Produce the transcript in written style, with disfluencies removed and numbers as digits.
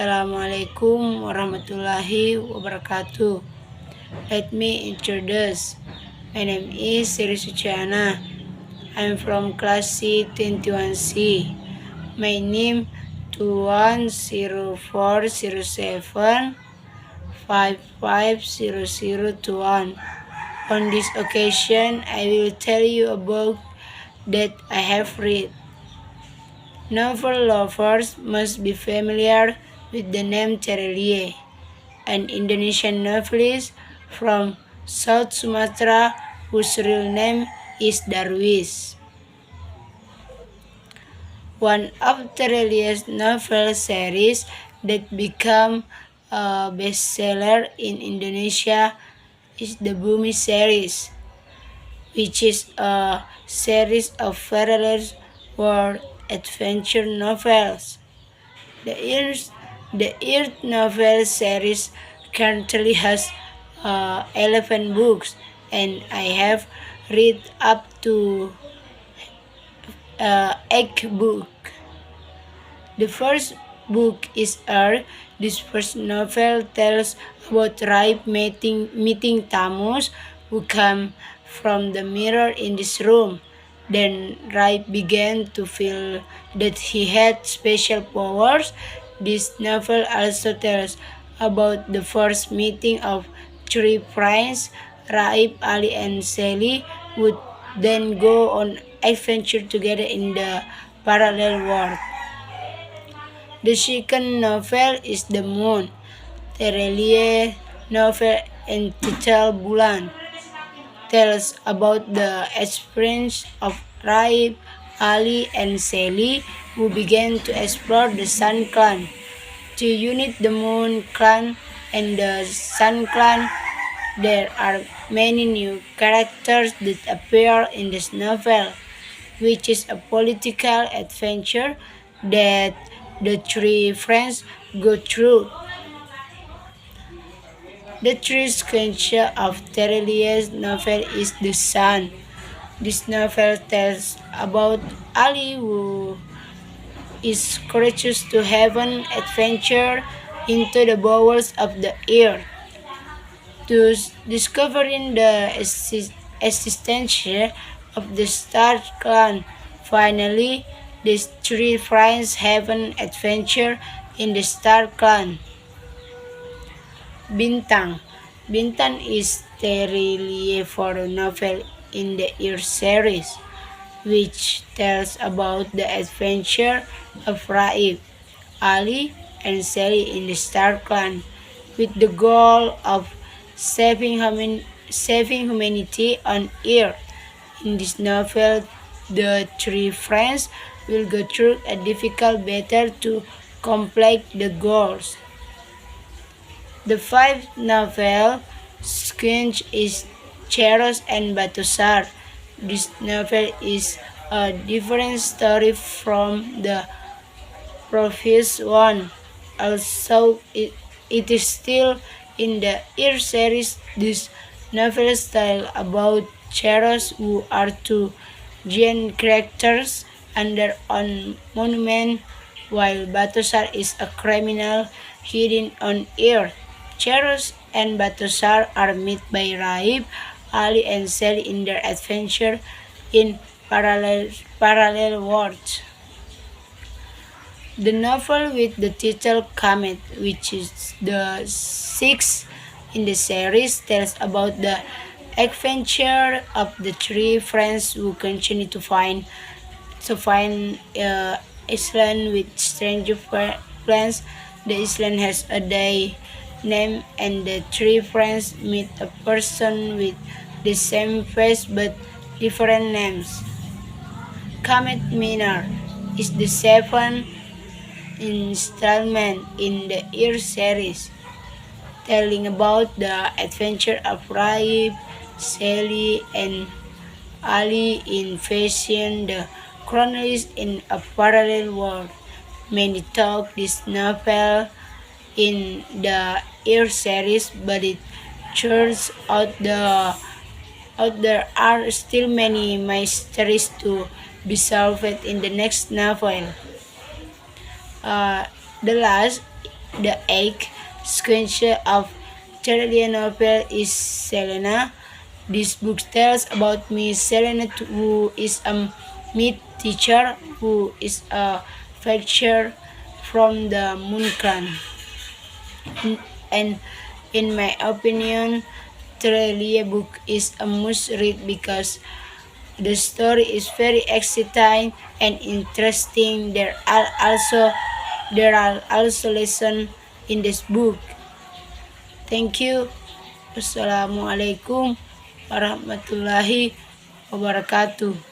Assalamualaikum warahmatullahi wabarakatuh. Let me introduce. My name is Sri Suciana. I'm from class C21C. My name 210407550021. On this occasion, I will tell you a book that I have read. Novel lovers must be familiar with the name Terelie, an Indonesian novelist from South Sumatra whose real name is Darwis. One of Terelie's novel series that became a bestseller in Indonesia is the Bumi series, which is a series of parallel world adventure novels. The Earth novel series currently has 11 books, and I have read up to 8 books. The first book is Earth. This first novel tells about Raib meeting Tamus who come from the mirror in this room. Then Raib began to feel that he had special powers. This novel also tells about the first meeting of three friends, Raib, Ali, and Sally, would then go on adventure together in the parallel world. The second novel is The Moon. Terelie novel entitled Bulan tells about the experience of Raib, Ali, and Sally who began to explore the Sun Clan. To unite the Moon Clan and the Sun Clan, there are many new characters that appear in this novel, which is a political adventure that the three friends go through. The third sequence of Terelie's novel is The Sun. This novel tells about Ali who is courageous to have an adventure into the bowels of the earth. Thus, discovering the existence of the Star Clan. Finally, these three friends have an adventure in the Star Clan. Bintang. Bintang is Terelie for a novel in the Earth series, which tells about the adventure of Raib, Ali, and Sally in the Star Clan, with the goal of saving humanity on Earth. In this novel, the three friends will go through a difficult battle to complete the goals. The fifth novel sequence is Cheros and Batosar. This novel is a different story from the previous one. Also, it is still in the Earth series. This novel style about Cheros, who are two giant characters under a monument, while Batosar is a criminal hidden on Earth. Cheros and Batosar are met by Raib, Ali, and Sally in their adventure in parallel worlds. The novel with the title Kamet, which is the sixth in the series, tells about the adventure of the three friends who continue to find island with strange plants. The island has a day name, and the three friends meet a person with the same face but different names. Kamet Minor is the seventh installment in the Earth series, telling about the adventure of Raib, Sally, and Ali in facing the chronicles in a parallel world. Many talk this novel in the Earth series, but it turns out there are still many mysteries to be solved in the next novel. The last The eighth sequence of Charlie novel is Selena. This book tells about Miss Selena, who is a math teacher who is a fetcher from the Moonclan. And in my opinion, Trelia book is a must read because the story is very exciting and interesting. There are also lessons in this book. Thank you. Wassalamualaikum warahmatullahi wabarakatuh.